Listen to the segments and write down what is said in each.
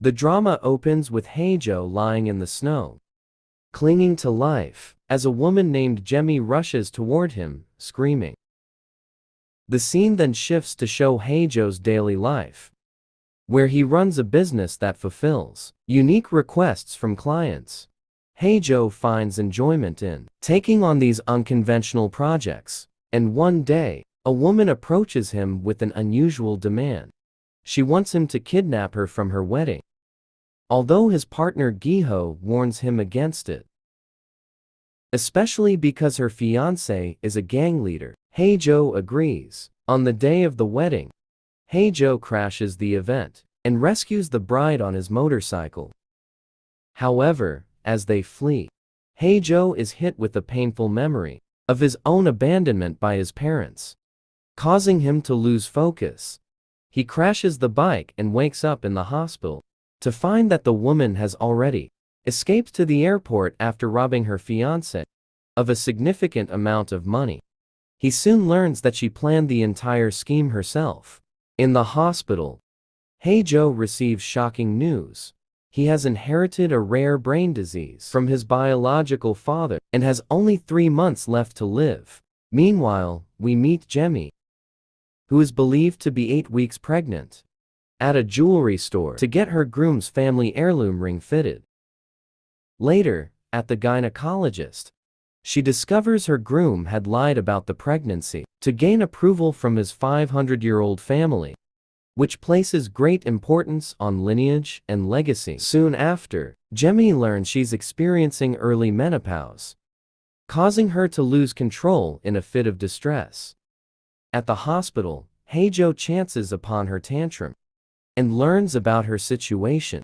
The drama opens with Heijo lying in the snow, clinging to life, as a woman named Jemmy rushes toward him, screaming. The scene then shifts to show Heijo's daily life, where he runs a business that fulfills unique requests from clients. Heijo finds enjoyment in taking on these unconventional projects, and one day, a woman approaches him with an unusual demand. She wants him to kidnap her from her wedding, although his partner Giho warns him against it, especially because her fiancé is a gang leader. Heijo agrees. On the day of the wedding, Heijo crashes the event and rescues the bride on his motorcycle. However, as they flee, Heijo is hit with a painful memory of his own abandonment by his parents, causing him to lose focus. He crashes the bike and wakes up in the hospital to find that the woman has already escaped to the airport after robbing her fiancé of a significant amount of money. He soon learns that she planned the entire scheme herself. In the hospital, Heijo receives shocking news. He has inherited a rare brain disease from his biological father and has only 3 months left to live. Meanwhile, we meet Jemmy, who is believed to be 8 weeks pregnant, at a jewelry store to get her groom's family heirloom ring fitted. Later, at the gynecologist, she discovers her groom had lied about the pregnancy to gain approval from his 500-year-old family, which places great importance on lineage and legacy. Soon after, Jemmy learns she's experiencing early menopause, causing her to lose control in a fit of distress. At the hospital, Heijo chances upon her tantrum and learns about her situation.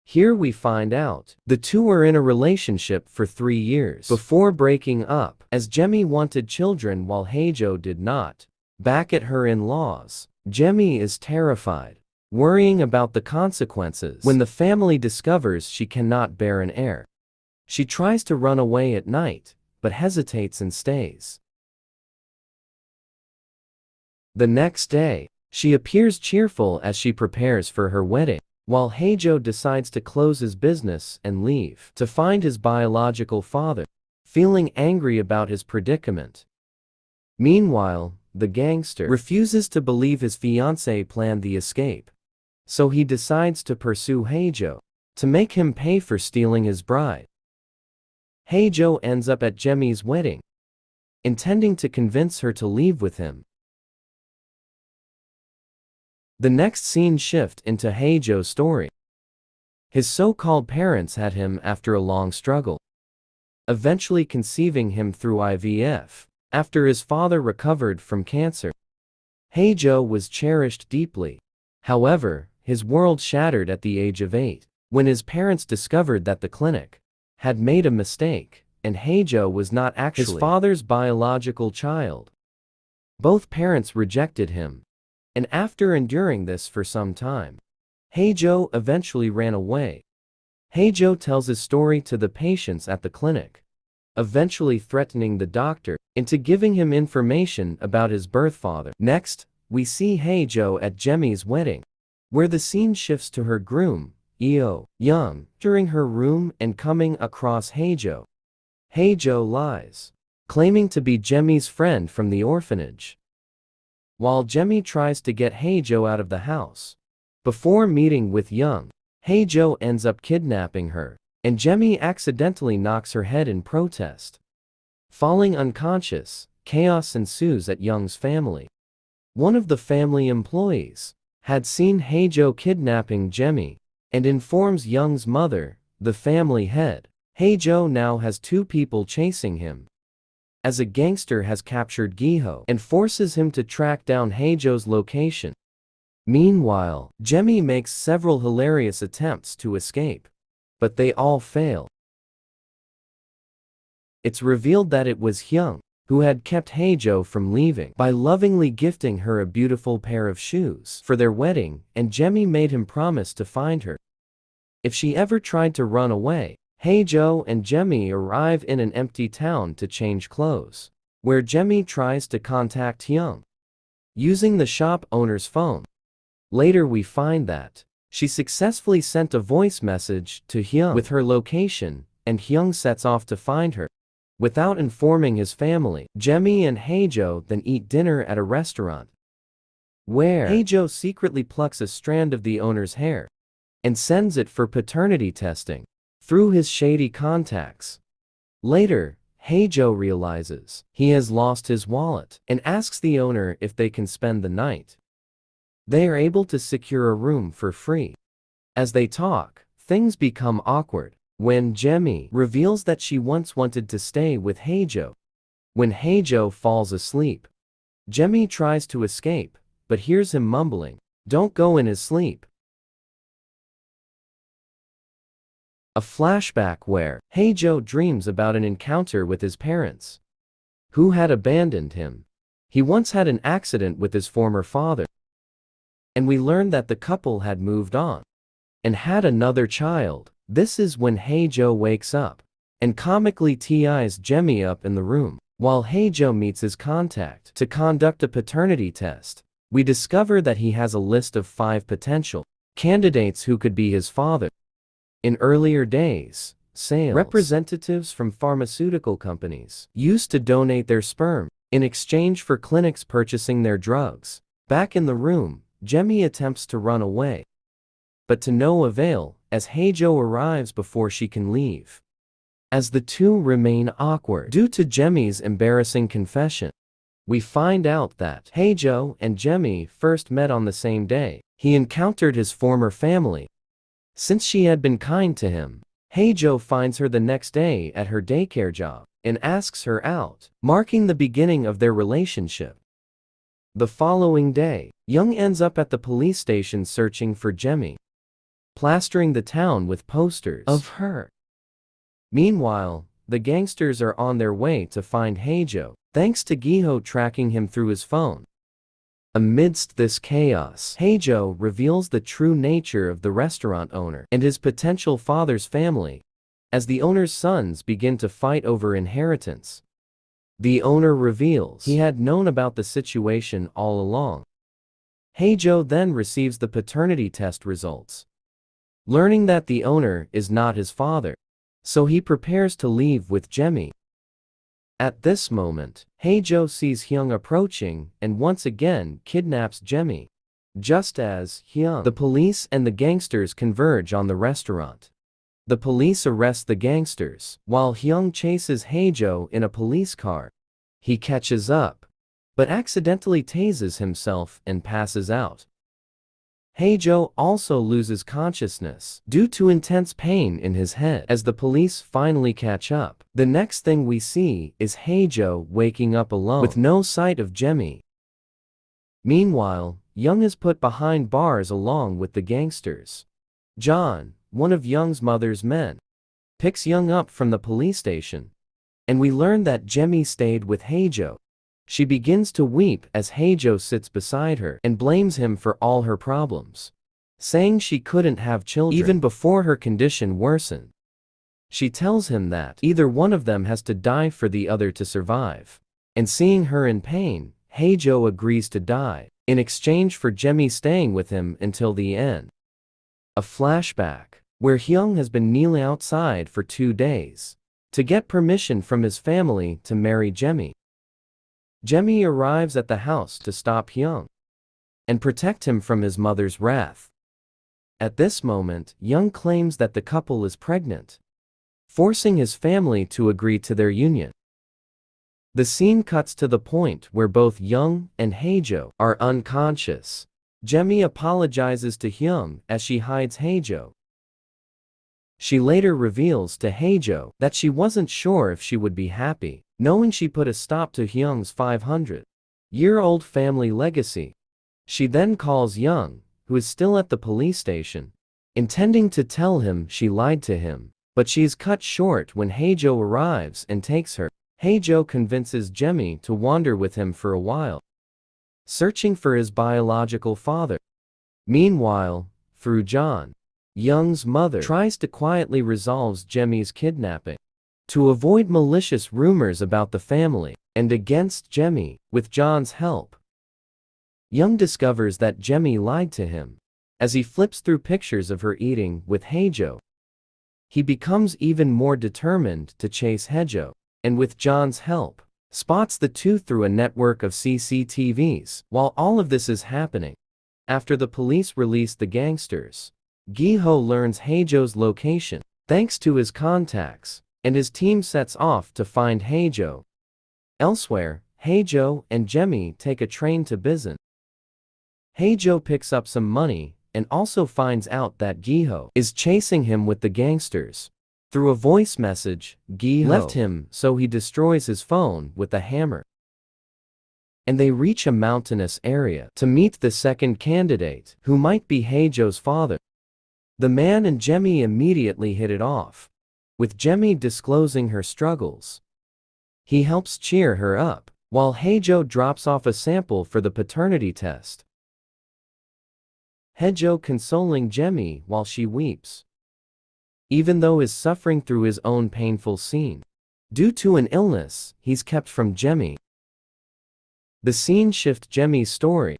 Here we find out the two were in a relationship for 3 years before breaking up, as Jemmy wanted children while Heijo did not. Back at her in-laws, Jemmy is terrified, worrying about the consequences when the family discovers she cannot bear an heir. She tries to run away at night, but hesitates and stays. The next day, she appears cheerful as she prepares for her wedding, while Heijo decides to close his business and leave to find his biological father, feeling angry about his predicament. Meanwhile, the gangster refuses to believe his fiancée planned the escape, so he decides to pursue Heijo to make him pay for stealing his bride. Heijo ends up at Jemmy's wedding, intending to convince her to leave with him. The next scene shifts into Heijo's story. His so-called parents had him after a long struggle, eventually conceiving him through IVF. After his father recovered from cancer, Heijo was cherished deeply. However, his world shattered at the age of 8, when his parents discovered that the clinic had made a mistake, and Heijo was not actually his father's biological child. Both parents rejected him, and after enduring this for some time, Heijo eventually ran away. Heijo tells his story to the patients at the clinic, eventually threatening the doctor into giving him information about his birth father. Next, we see Heijo at Jemmy's wedding, where the scene shifts to her groom, Io, Young, entering her room and coming across Heijo. Heijo lies, claiming to be Jemmy's friend from the orphanage, while Jemmy tries to get Heijo out of the house. Before meeting with Young, Heijo ends up kidnapping her, and Jemmy accidentally knocks her head in protest. Falling unconscious, chaos ensues at Young's family. One of the family employees had seen Heijo kidnapping Jemmy and informs Young's mother, the family head. Heijo now has 2 people chasing him, as a gangster has captured Giho and forces him to track down Heijo's location. Meanwhile, Jemmy makes several hilarious attempts to escape, but they all fail. It's revealed that it was Hyung who had kept Heijo from leaving by lovingly gifting her a beautiful pair of shoes for their wedding, and Jemmy made him promise to find her if she ever tried to run away. Heijo and Jemmy arrive in an empty town to change clothes, where Jemmy tries to contact Hyung using the shop owner's phone. Later we find that She successfully sent a voice message to Hyung with her location, and Hyung sets off to find her. Without informing his family, Jemi and Haejo then eat dinner at a restaurant, where Haejo secretly plucks a strand of the owner's hair and sends it for paternity testing through his shady contacts. Later, Haejo realizes he has lost his wallet and asks the owner if they can spend the night. They are able to secure a room for free. As they talk, things become awkward when Jemi reveals that she once wanted to stay with Haejo. When Haejo falls asleep, Jemi tries to escape, but hears him mumbling, "Don't go in his sleep." A flashback where Haejo dreams about an encounter with his parents, who had abandoned him. He once had an accident with his former father, and we learn that the couple had moved on and had another child. This is when Haejo wakes up and comically ties Jemi up in the room. While Haejo meets his contact to conduct a paternity test, we discover that he has a list of 5 potential candidates who could be his father. In earlier days, sales representatives from pharmaceutical companies used to donate their sperm in exchange for clinics purchasing their drugs. Back in the room, Jemi attempts to run away, but to no avail, as Haejo arrives before she can leave. As the two remain awkward due to Jemi's embarrassing confession, we find out that Haejo and Jemi first met on the same day he encountered his former family. Since she had been kind to him, Haejo finds her the next day at her daycare job and asks her out, marking the beginning of their relationship. The following day, Young ends up at the police station searching for Jemi, plastering the town with posters of her. Meanwhile, the gangsters are on their way to find Haejo, thanks to Giho tracking him through his phone. Amidst this chaos, Haejo reveals the true nature of the restaurant owner and his potential father's family, as the owner's sons begin to fight over inheritance. The owner reveals he had known about the situation all along. Haejo then receives the paternity test results, learning that the owner is not his father, so he prepares to leave with Jemi. At this moment, Haejo sees Hyung approaching and once again kidnaps Jemi. Just as Hyung, the police and the gangsters converge on the restaurant. The police arrest the gangsters, while Hyung chases Haejo in a police car. He catches up, but accidentally tases himself and passes out. Haejo also loses consciousness due to intense pain in his head as the police finally catch up. The next thing we see is Haejo waking up alone with no sight of Jemi. Meanwhile, Young is put behind bars along with the gangsters. John, one of Young's mother's men, picks Young up from the police station, and we learn that Jemi stayed with Haejo. She begins to weep as Haejo sits beside her and blames him for all her problems, saying she couldn't have children even before her condition worsened. She tells him that either one of them has to die for the other to survive, and seeing her in pain, Haejo agrees to die in exchange for Jemi staying with him until the end. A flashback where Hyung has been kneeling outside for 2 days to get permission from his family to marry Jemi. Jemi arrives at the house to stop Hyung and protect him from his mother's wrath. At this moment, Young claims that the couple is pregnant, forcing his family to agree to their union. The scene cuts to the point where both Young and Haejo are unconscious. Jemi apologizes to Hyung as she hides Haejo. She later reveals to Haejo that she wasn't sure if she would be happy, knowing she put a stop to Hyung's 500-year-old family legacy. She then calls Young, who is still at the police station, intending to tell him she lied to him, but she is cut short when Haejo arrives and takes her. Haejo convinces Jemi to wander with him for a while, searching for his biological father. Meanwhile, through John, Young's mother tries to quietly resolve Jemi's kidnapping to avoid malicious rumors about the family and against Jemi. With John's help, Young discovers that Jemi lied to him As he flips through pictures of her eating with Heijo, he becomes even more determined to chase Heijo, and with John's help, spots the two through a network of CCTVs. While all of this is happening, after the police release the gangsters, Gi-ho learns Heijo's location, thanks to his contacts, and his team sets off to find Heijo. Elsewhere, Heijo and Jemmy take a train to Bizen. Heijo picks up some money and also finds out that Gi-ho is chasing him with the gangsters. Through a voice message, Gi-ho left him, so he destroys his phone with a hammer. And they reach a mountainous area to meet the second candidate, who might be Heijo's father. The man and Jemmy immediately hit it off, with Jemmy disclosing her struggles. He helps cheer her up, while Heijo drops off a sample for the paternity test. Heijo consoling Jemmy while she weeps, even though is suffering through his own painful scene. Due to an illness, he's kept from Jemmy. The scene shifts Jemmy's story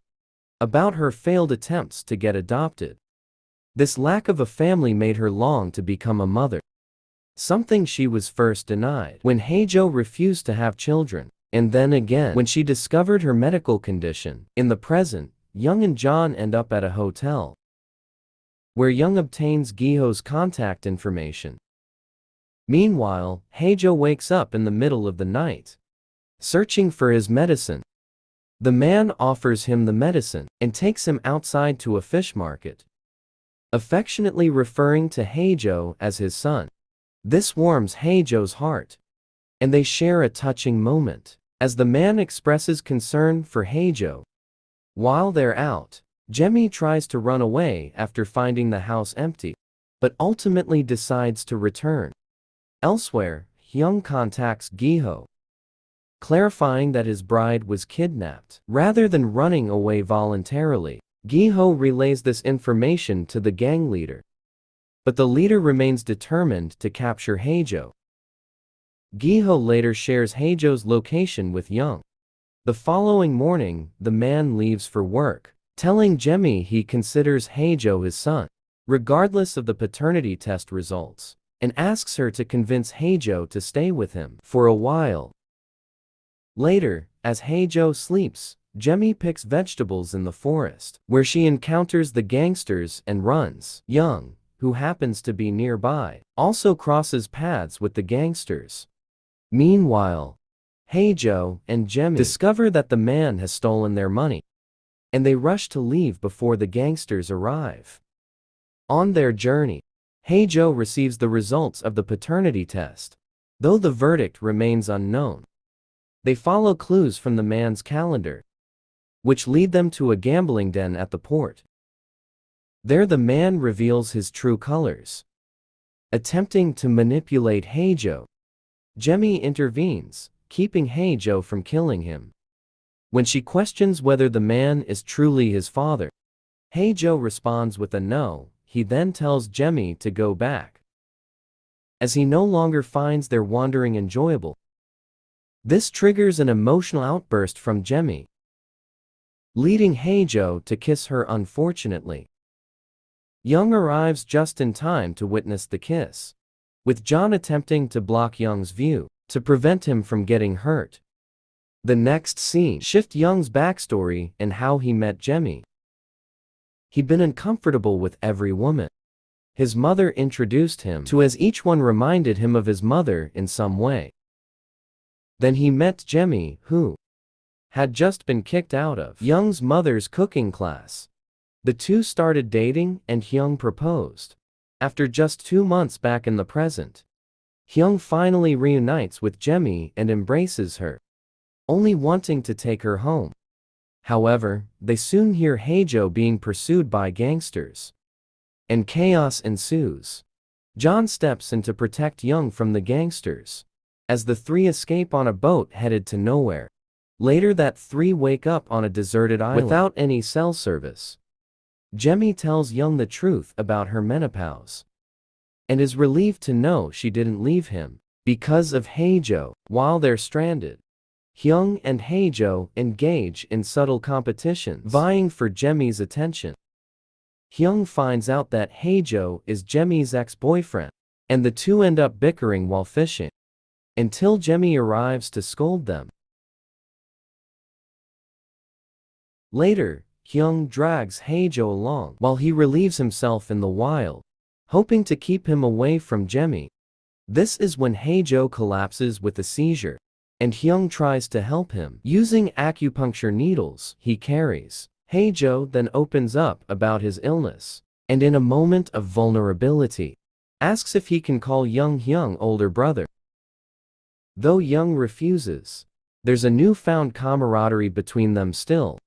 about her failed attempts to get adopted. This lack of a family made her long to become a mother, something she was first denied when Heijo refused to have children, and then again when she discovered her medical condition. In the present, Young and John end up at a hotel, where Young obtains Gi-ho's contact information. Meanwhile, Heijo wakes up in the middle of the night, searching for his medicine. The man offers him the medicine and takes him outside to a fish market, affectionately referring to Heijo as his son. This warms Heijo's heart, and they share a touching moment, as the man expresses concern for Heijo. While they're out, Jemmy tries to run away after finding the house empty, but ultimately decides to return. Elsewhere, Hyung contacts Gi-ho, clarifying that his bride was kidnapped. Rather than running away voluntarily, Gi-ho relays this information to the gang leader, but the leader remains determined to capture Heijo. Gi-ho later shares Heijo's location with Young. The following morning, the man leaves for work, telling Jemmy he considers Heijo his son, regardless of the paternity test results, and asks her to convince Heijo to stay with him for a while. Later, as Heijo sleeps, Jemmy picks vegetables in the forest, where she encounters the gangsters and runs. Young, who happens to be nearby, also crosses paths with the gangsters. Meanwhile, Heijo and Jemmy discover that the man has stolen their money, and they rush to leave before the gangsters arrive. On their journey, Heijo receives the results of the paternity test, though the verdict remains unknown. They follow clues from the man's calendar, which lead them to a gambling den at the port. There the man reveals his true colors. Attempting to manipulate Heijo, Jemmy intervenes, keeping Heijo from killing him. When she questions whether the man is truly his father, Heijo responds with a no. He then tells Jemmy to go back, as he no longer finds their wandering enjoyable. This triggers an emotional outburst from Jemmy, leading Heijo to kiss her unfortunately. Young arrives just in time to witness the kiss, with John attempting to block Young's view to prevent him from getting hurt. The next scene shifts Young's backstory and how he met Jemmy. He'd been uncomfortable with every woman his mother introduced him to, as each one reminded him of his mother in some way. Then he met Jemmy, who had just been kicked out of Young's mother's cooking class. The two started dating and Hyung proposed. After just 2 months back in the present, Hyung finally reunites with Jemmy and embraces her, only wanting to take her home. However, they soon hear Heijo being pursued by gangsters, and chaos ensues. John steps in to protect Young from the gangsters, as the three escape on a boat headed to nowhere. Later that three wake up on a deserted island without any cell service. Jemmy tells Young the truth about her menopause, and is relieved to know she didn't leave him because of Heijo. While they're stranded, Hyung and Heijo engage in subtle competitions, vying for Jemmy's attention. Hyung finds out that Haejo is Jemi's ex-boyfriend, and the two end up bickering while fishing, until Jemi arrives to scold them. Later, Hyung drags Haejo along while he relieves himself in the wild, hoping to keep him away from Jemi. This is when Haejo collapses with a seizure, and Hyung tries to help him using acupuncture needles he carries. Haejo then opens up about his illness, and in a moment of vulnerability, asks if he can call Hyung's older brother. Though Hyung refuses, there's a newfound camaraderie between them still.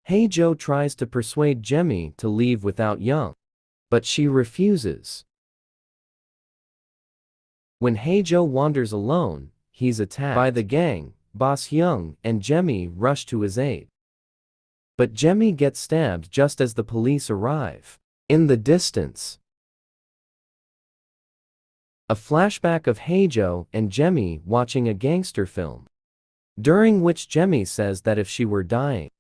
Haejo tries to persuade Jemi to leave without Hyung, but she refuses. When Haejo wanders alone, he's attacked by the gang. Boss Hyung and Jemi rush to his aid, but Jemi gets stabbed just as the police arrive. In the distance, a flashback of Haejo and Jemi watching a gangster film, during which Jemi says that if she were dying,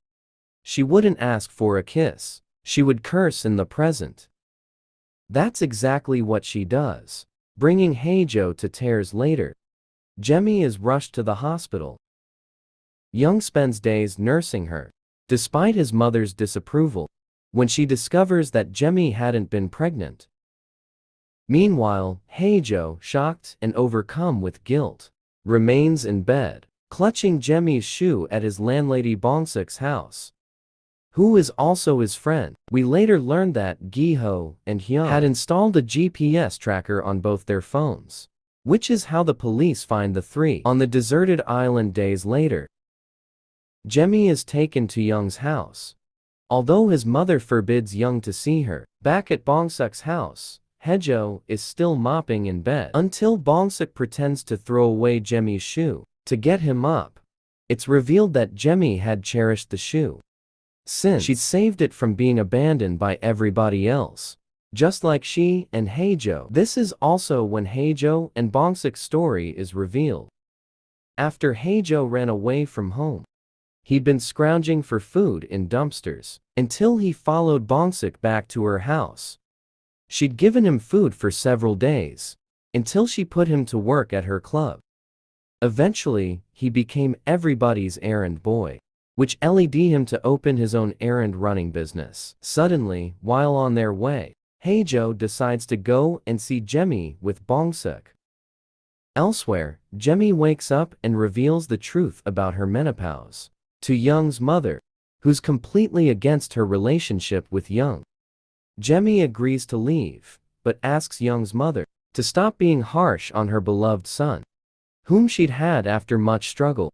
she wouldn't ask for a kiss, she would curse in the present. That's exactly what she does, bringing Haejo to tears later. Jemi is rushed to the hospital. Hyung spends days nursing her, despite his mother's disapproval, when she discovers that Jemi hadn't been pregnant. Meanwhile, Haejo, shocked and overcome with guilt, remains in bed, clutching Jemi's shoe at his landlady Bongseok's house, who is also his friend. We later learned that Gi-ho and Hyun had installed a GPS tracker on both their phones, which is how the police find the three on the deserted island days later. Jemi is taken to Hyung's house, although his mother forbids Hyung to see her. Back at Bongseok's house, Haejo is still mopping in bed until Bongseok pretends to throw away Jemi's shoe. To get him up, it's revealed that Jemi had cherished the shoe since she'd saved it from being abandoned by everybody else, just like she and Haejo. This is also when Haejo and Bongseok's story is revealed. After Haejo ran away from home, he'd been scrounging for food in dumpsters until he followed Bongseok back to her house. She'd given him food for several days, until she put him to work at her club. Eventually, he became everybody's errand boy, which led him to open his own errand-running business. Suddenly, while on their way, Haejo decides to go and see Jemi with Bongseok. Elsewhere, Jemi wakes up and reveals the truth about her menopause to Hyung's mother, who's completely against her relationship with Hyung. Jemi agrees to leave, but asks Hyung's mother to stop being harsh on her beloved son, whom she'd had after much struggle.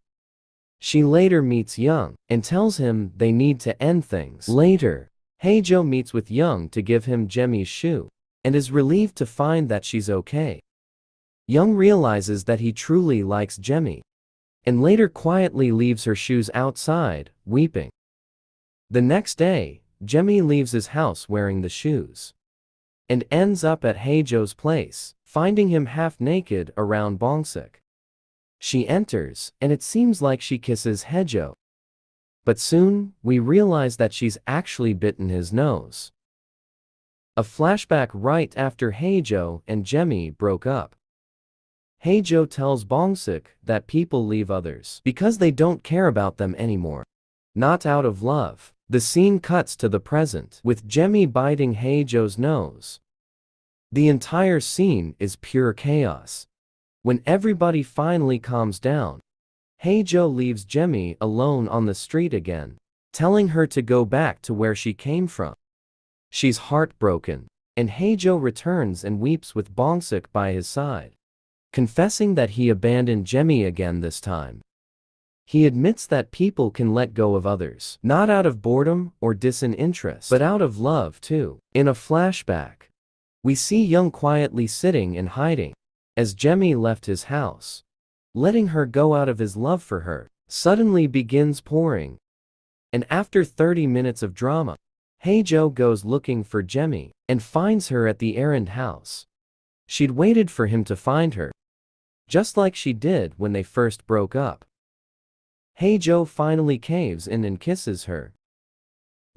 She later meets Hyung and tells him they need to end things. Later, Haejo meets with Hyung to give him Jemi's shoe, and is relieved to find that she's okay. Hyung realizes that he truly likes Jemi, and later quietly leaves her shoes outside, weeping. The next day, Jemi leaves his house wearing the shoes, and ends up at Haejo's place, finding him half naked around Bongseok. She enters, and it seems like she kisses Haejo. But soon, we realize that she's actually bitten his nose. A flashback right after Haejo and Jemi broke up. Haejo tells Bongseok that people leave others because they don't care about them anymore, not out of love. The scene cuts to the present, with Jemi biting Haejo's nose. The entire scene is pure chaos. When everybody finally calms down, Haejo leaves Jemi alone on the street again, telling her to go back to where she came from. She's heartbroken, and Haejo returns and weeps with Bongseok by his side, confessing that he abandoned Jemi again this time. He admits that people can let go of others, not out of boredom or disinterest, but out of love too. In a flashback, we see Hyung quietly sitting and hiding, as Jemi left his house. Letting her go out of his love for her suddenly begins pouring. And after 30 minutes of drama, Haejo goes looking for Jemi, and finds her at the errand house. She'd waited for him to find her, just like she did when they first broke up. Haejo finally caves in and kisses her.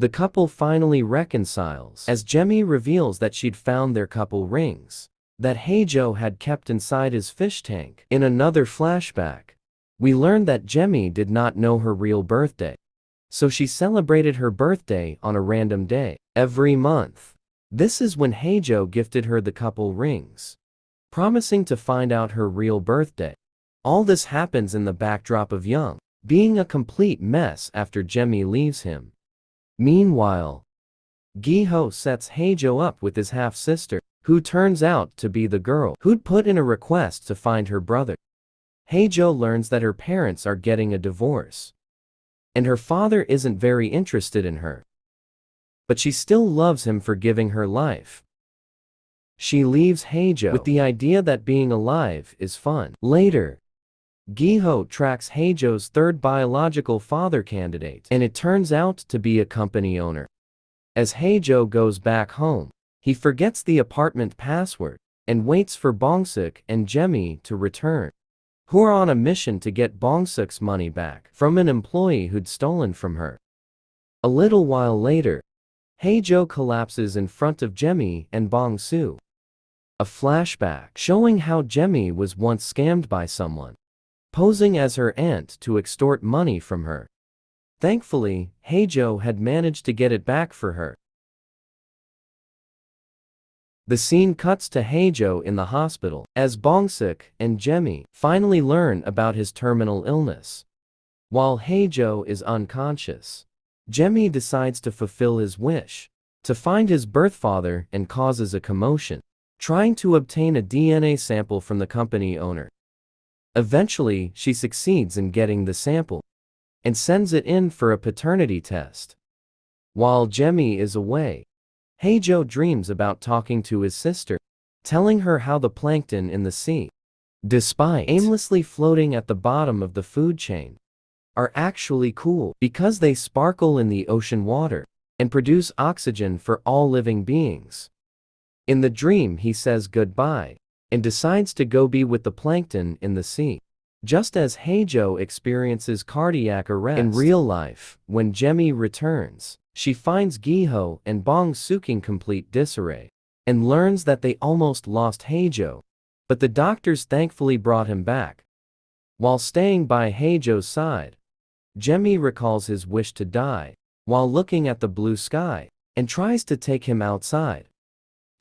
The couple finally reconciles as Jemmy reveals that she'd found their couple rings that Heijo had kept inside his fish tank. In another flashback, we learn that Jemmy did not know her real birthday, so she celebrated her birthday on a random day every month. This is when Heijo gifted her the couple rings, promising to find out her real birthday. All this happens in the backdrop of Young being a complete mess after Jemmy leaves him. Meanwhile, Giho sets Heijo up with his half-sister, who turns out to be the girl who'd put in a request to find her brother. Heijo learns that her parents are getting a divorce, and her father isn't very interested in her, but she still loves him for giving her life. She leaves Heijo with the idea that being alive is fun. Later, Giho tracks Heijo's third biological father candidate, and it turns out to be a company owner. As Heijo goes back home, he forgets the apartment password and waits for Bongsuk and Jemmy to return, who are on a mission to get Bongsuk's money back from an employee who'd stolen from her. A little while later, Heijo collapses in front of Jemmy and Bongsu. A flashback showing how Jemmy was once scammed by someone, posing as her aunt to extort money from her. Thankfully, Heijo had managed to get it back for her. The scene cuts to Heijo in the hospital, as Bongsuk and Jemmy finally learn about his terminal illness. While Heijo is unconscious, Jemmy decides to fulfill his wish to find his birth father and causes a commotion, trying to obtain a DNA sample from the company owner. Eventually, she succeeds in getting the sample and sends it in for a paternity test. While Jemmy is away, Heijo dreams about talking to his sister, telling her how the plankton in the sea, despite aimlessly floating at the bottom of the food chain, are actually cool because they sparkle in the ocean water and produce oxygen for all living beings. In the dream, he says goodbye and decides to go be with the plankton in the sea. Just as Heijo experiences cardiac arrest in real life, when Jemmy returns, she finds Giho and Bongsuk in complete disarray and learns that they almost lost Heijo, but the doctors thankfully brought him back. While staying by Heijo's side, Jemmy recalls his wish to die while looking at the blue sky and tries to take him outside.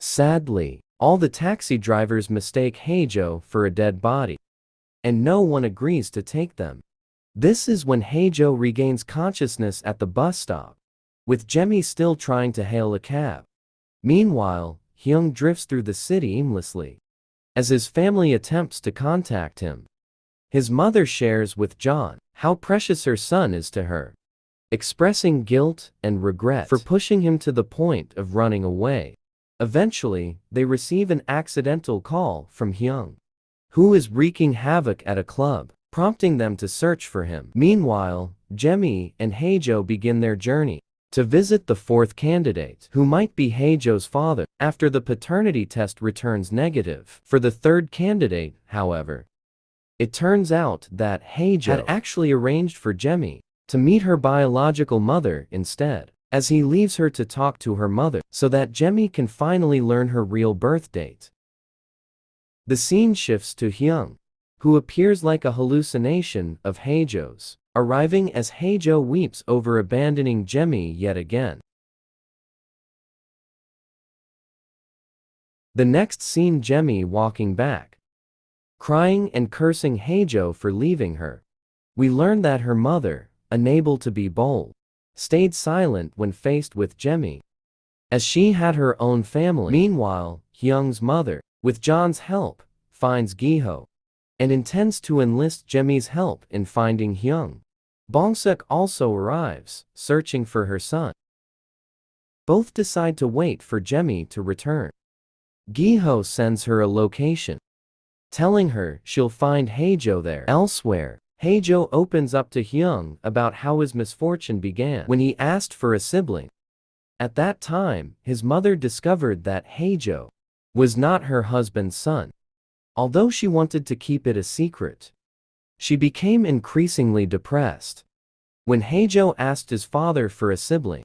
Sadly, all the taxi drivers mistake Heijo for a dead body, and no one agrees to take them. This is when Heijo regains consciousness at the bus stop, with Jemmy still trying to hail a cab. Meanwhile, Hyung drifts through the city aimlessly as his family attempts to contact him. His mother shares with John how precious her son is to her, expressing guilt and regret for pushing him to the point of running away. Eventually, they receive an accidental call from Hyung, who is wreaking havoc at a club, prompting them to search for him. Meanwhile, Jemmy and Heijo begin their journey to visit the fourth candidate, who might be Heijo's father. After the paternity test returns negative for the third candidate, however, it turns out that Heijo had actually arranged for Jemmy to meet her biological mother instead, as he leaves her to talk to her mother so that Jemmy can finally learn her real birth date. The scene shifts to Hyung, who appears like a hallucination of Heijo's, arriving as Heijo weeps over abandoning Jemmy yet again. The next scene, Jemmy walking back, crying and cursing Heijo for leaving her. We learn that her mother, unable to be bold, stayed silent when faced with Jemmy, as she had her own family. Meanwhile, Hyung's mother, with John's help, finds Giho and intends to enlist Jemmy's help in finding Hyung. Bongsuk also arrives, searching for her son. Both decide to wait for Jemmy to return. Giho sends her a location, telling her she'll find Heijo there. Elsewhere, Heijo opens up to Hyung about how his misfortune began when he asked for a sibling. At that time, his mother discovered that Heijo was not her husband's son, although she wanted to keep it a secret. She became increasingly depressed when Heijo asked his father for a sibling.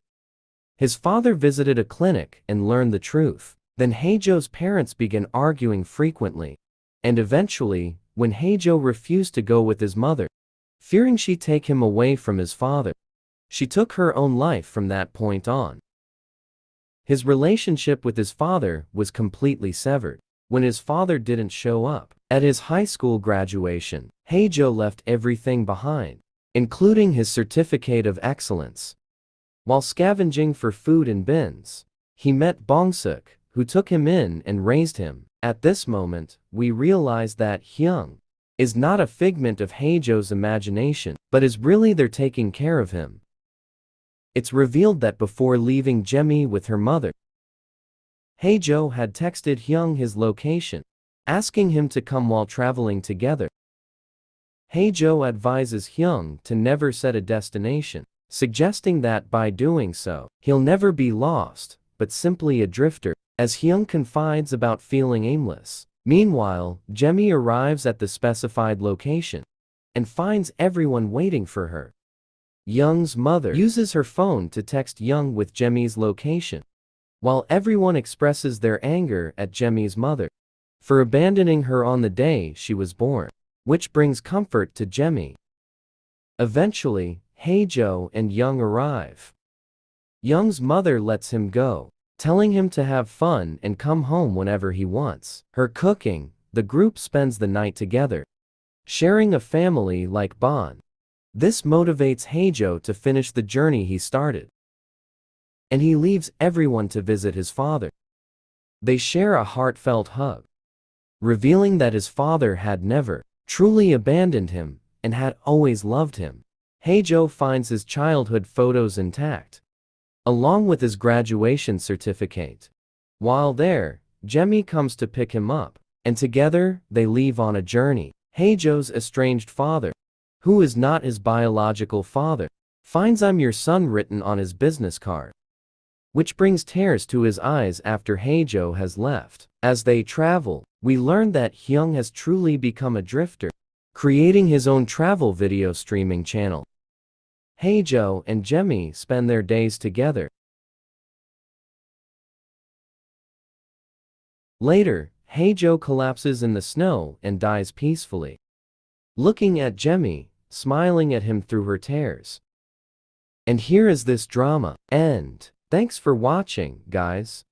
His father visited a clinic and learned the truth. Then Heijo's parents began arguing frequently. And eventually, when Heijo refused to go with his mother, fearing she'd take him away from his father, she took her own life from that point on. His relationship with his father was completely severed. When his father didn't show up at his high school graduation, Heijo left everything behind, including his certificate of excellence. While scavenging for food in bins, he met Bongsuk, who took him in and raised him. At this moment, we realize that Hyung is not a figment of Heijo's imagination, but is really there taking care of him. It's revealed that before leaving Jemi with her mother, Heijo had texted Hyung his location, asking him to come while traveling together. Heijo advises Hyung to never set a destination, suggesting that by doing so, he'll never be lost, but simply a drifter, as Hyung confides about feeling aimless. Meanwhile, Jemi arrives at the specified location and finds everyone waiting for her. Young's mother uses her phone to text Young with Jemi's location, while everyone expresses their anger at Jemi's mother for abandoning her on the day she was born, which brings comfort to Jemi. Eventually, Heijo and Young arrive. Young's mother lets him go, telling him to have fun and come home whenever he wants her cooking. The group spends the night together, sharing a family-like bond. This motivates Heijo to finish the journey he started, and he leaves everyone to visit his father. They share a heartfelt hug, revealing that his father had never truly abandoned him and had always loved him. Heijo finds his childhood photos intact, along with his graduation certificate. While there, Jemi comes to pick him up, and together they leave on a journey. Heijo's estranged father, who is not his biological father, finds "I'm your son" written on his business card, which brings tears to his eyes after Heijo has left. As they travel, we learn that Hyung has truly become a drifter, creating his own travel video streaming channel. Heijo and Jemi spend their days together. Later, Heijo collapses in the snow and dies peacefully, looking at Jemi, smiling at him through her tears. And here is this drama end. Thanks for watching, guys.